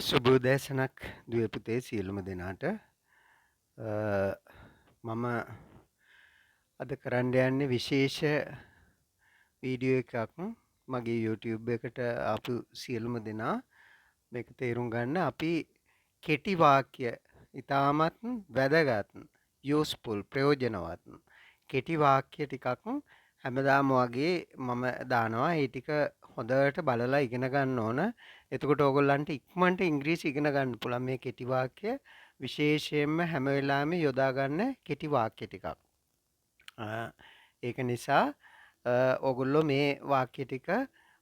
සුබෝදෑසනක් දුවේ පුතේ සියලුම දෙනාට. මම අද කරන්න යන්නේ විශේෂ වීඩියෝ එකක්. මගේ YouTube එකට ආපු සියලුම දෙනා මේක තේරුම් ගන්න. අපි කෙටි වාක්‍ය ඉතාමත් වැදගත්, යූස්ෆුල්, ප්‍රයෝජනවත් කෙටි වාක්‍ය ටිකක් හැමදාම වගේ මම දානවා. ඒ ටික හොඳට බලලා ඉගෙන ගන්න ඕන. එතකොට ඕගොල්ලන්ට ඉක්මනට ඉංග්‍රීසි ඉගෙන ගන්න පුළුවන්. මේ කෙටි වාක්‍ය විශේෂයෙන්ම හැම වෙලාවෙම යොදා ගන්න කෙටි වාක්‍ය ටිකක්. ඒක නිසා ඕගොල්ලෝ මේ වාක්‍ය ටික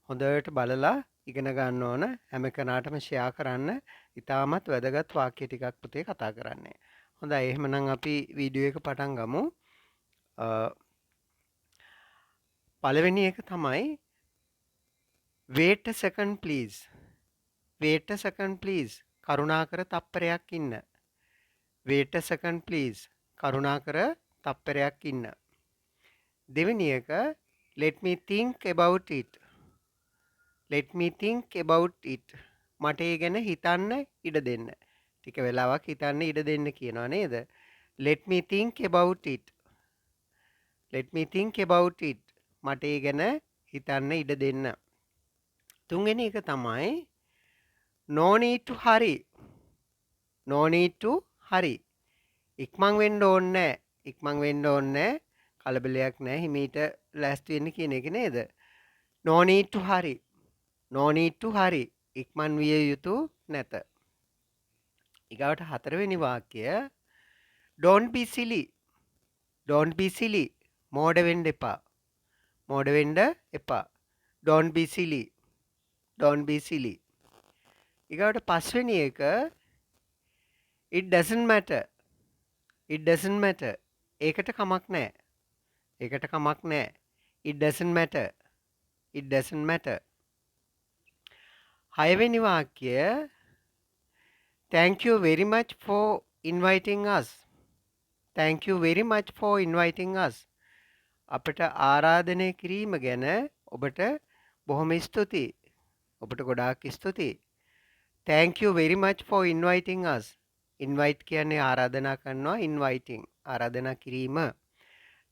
හොඳට බලලා ඉගෙන ගන්න ඕන. හැම කෙනාටම ෂෙයා කරන්න. ඉතාමත් වැදගත් වාක්‍ය ටිකක් පුතේ කතා කරන්නේ. හොඳයි, එහෙනම් අපි වීඩියෝ එක පටන් ගමු. පළවෙනි එක තමයි wait a second please. wait a second please. කරුණාකර තප්පරයක් ඉන්න. wait a second please. කරුණාකර තප්පරයක් ඉන්න. දෙවෙනි එක let me think about it. let me think about it. මට ඒ ගැන හිතන්න ඉඩ දෙන්න. ටික වෙලාවක් හිතන්න ඉඩ දෙන්න කියනවා නේද? let me think about it. let me think about it. මට ඒ ගැන හිතන්න ඉඩ දෙන්න. තුන්වෙනි එක තමයි no need to hurry. no need to hurry. ඉක්මන් වෙන්න ඕනේ නැහැ. ඉක්මන් වෙන්න ඕනේ නැහැ. කලබලයක් නැහැ. හිමීට ලෑස්ති වෙන්න කියන එක නේද? no need to hurry. no need to hurry. ඉක්මන් විය යුතු නැත. ඊගාවට හතරවෙනි වාක්‍යය don't be silly. don't be silly. මෝඩ වෙන්න එපා. මෝඩ වෙන්න එපා. don't be silly. don't be silly. ඊගාවට පස්වෙනි එක it doesn't matter. it doesn't matter. ඒකට කමක් නැහැ. ඒකට කමක් නැහැ. it doesn't matter. it doesn't matter. හයවෙනි වාක්‍යය thank you very much for inviting us. thank you very much for inviting us. අපට ආරාධනය කිරීම ගැන ඔබට බොහොම ස්තුතියි. ඔබට ගොඩාක් ස්තුතියි. thank you very much for inviting us. invite කියන්නේ ආරාධනා කරනවා. inviting ආරාධනා කිරීම.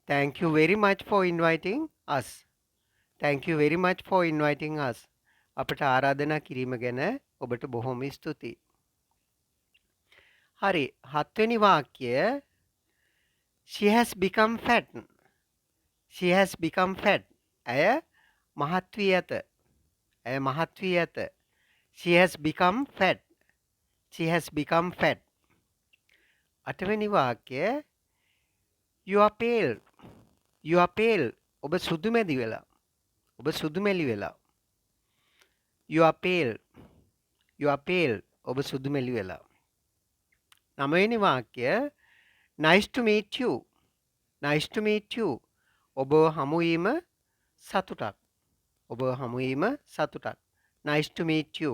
thank you very much for inviting us. thank you very much for inviting us. අපට ආරාධනා කිරීම ගැන ඔබට බොහොම ස්තුතියි. හරි, හත්වෙනි වාක්‍යය she has become fat. she has become fat. ඇය මහත් වී ඇත. ඇය මහත් වී ඇත. she has become fat. she has become fat. අටවෙනි වාක්‍යය you are pale. you are pale. ඔබ සුදු මැදි වෙලා. ඔබ සුදු මැලි වෙලා. you are pale. you are pale. ඔබ සුදු මැලි වෙලා. නවවෙනි වාක්‍යය nice to meet you. nice to meet you. ඔබ හමු වීම සතුටක්. ඔබ හමු වීම සතුටක්. nice to meet you.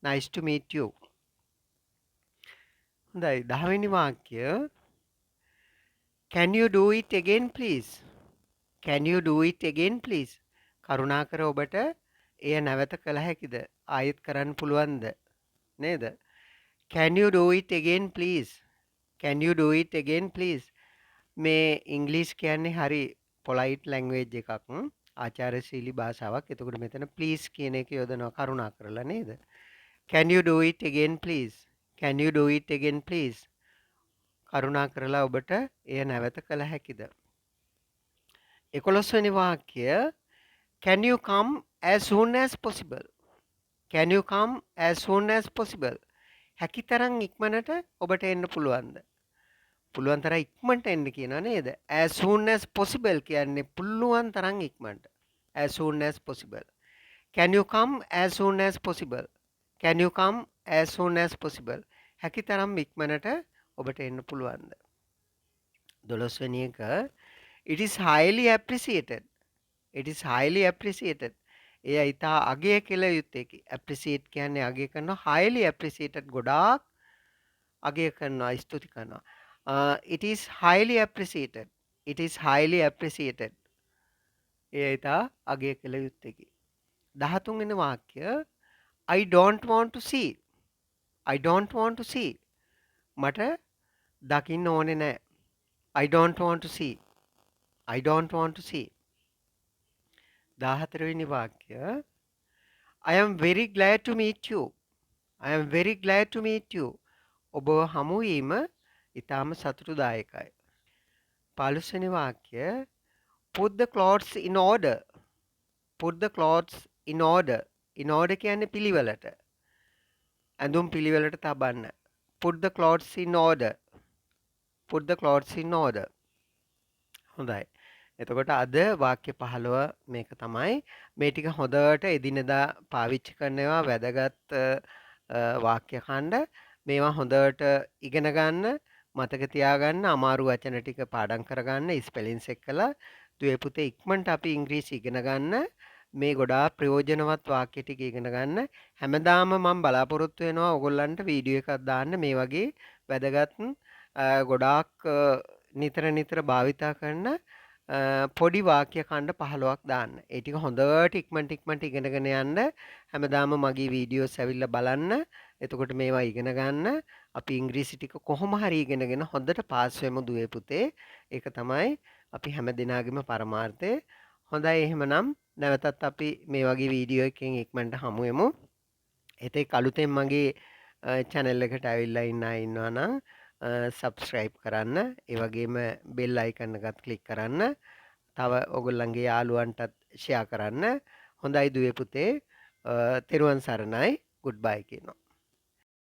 nice to meet you. හොඳයි, 10 වෙනි වාක්‍යය can you do it again please. can you do it again please. කරුණාකර ඔබට එය නැවත කළ හැකිද? ආයෙත් කරන්න පුළුවන්ද? නේද? can you do it again please. can you do it again please. මේ ඉංග්‍රීසි කියන්නේ හරි පොලයිට් ලැන්ග්වේජ් එකක්. ආචාරශීලී භාෂාවක්. එතකොට මෙතන ප්ලීස් කියන එක යොදනවා කරුණා කරලා නේද? can you do it again please. can you do it again please. කරුණා කරලා ඔබට එය නැවත කළ හැකිද? 11 වෙනි වාක්‍යය can you come as soon as possible. can you come as soon as possible. හැකිතරම් ඉක්මනට ඔබට එන්න පුළුවන්ද? පුළුවන් තරම් ඉක්මනට එන්න කියනවා නේද? as soon as possible කියන්නේ පුළුවන් තරම් ඉක්මනට. as soon as possible. can you come as soon as possible. can you come as soon as possible. හැකිතරම් ඉක්මනට ඔබට එන්න පුළුවන්ද? 12 වෙනි එක it is highly appreciated. it is highly appreciated. එය ඉතා අගය කළ යුත්තේකි. appreciate කියන්නේ අගය කරනවා. highly appreciated ගොඩාක් අගය කරනවා, ස්තුති කරනවා. it is highly appreciated. it is highly appreciated. එය ඉතා අගය කළ යුත්තේකි. 13 වෙනි වාක්‍ය I don't want to see. I don't want to see. මට දකින්න ඕනේ නැහැ. I don't want to see. I don't want to see. 14 වෙනි වාක්‍ය I am very glad to meet you. I am very glad to meet you. ඔබව හමු වීම ඊටාම සතුටුදායකයි. 15 වෙනි වාක්‍ය put the clothes in order. Put the clothes in order. In order කියන්නේ පිළිවෙලට. ඇඳුම් පිළිවෙලට තබන්න. Put the clothes in order. Put the clothes in order. හොඳයි. එතකොට අද වාක්‍ය 15 මේක තමයි. මේ ටික හොඳට එදිනෙදා පාවිච්චි කරනවා වැදගත් වාක්‍ය ඛණ්ඩ. මේවා හොඳට ඉගෙන ගන්න, මතක තියාගන්න, අමාරු වචන ටික පාඩම් කරගන්න, ස්පෙලින්ස් එක්කලා දුවේ පුතේ ඉක්මනට අපි ඉංග්‍රීසි ඉගෙන ගන්න. මේ ගොඩාක් ප්‍රයෝජනවත් වාක්‍ය ටික ඉගෙන ගන්න. හැමදාම මම බලාපොරොත්තු වෙනවා ඔයගොල්ලන්ට වීඩියෝ එකක් දාන්න මේ වගේ වැදගත් ගොඩාක් නිතර නිතර භාවිතා කරන පොඩි වාක්‍ය ඛණ්ඩ 15ක් දාන්න. ඒ ටික හොඳට ඉක්මනට ඉගෙනගෙන යන්න. හැමදාම මගේ වීඩියෝස් ඇවිල්ලා බලන්න. එතකොට මේවා ඉගෙන ගන්න. අපි ඉංග්‍රීසි ටික කොහොම හරි ඉගෙනගෙන හොඳට පාස් වෙමු දුවේ පුතේ. ඒක තමයි අපි හැම දිනාගෙම පරමාර්ථය. හොඳයි එහෙමනම් නැවතත් අපි මේ වගේ වීඩියෝ එකකින් ඉක්මනට හමු වෙමු. එතෙක් අලුතෙන් මගේ channel එකට ඇවිල්ලා ඉන්න අය ඉන්නවා නම් subscribe කරන්න. ඒ වගේම bell icon එකත් click කරන්න. තව ඔයගොල්ලන්ගේ යාළුවන්ටත් share කරන්න. හොඳයි දුවේ පුතේ. තෙරුවන් සරණයි. goodbye කියනවා.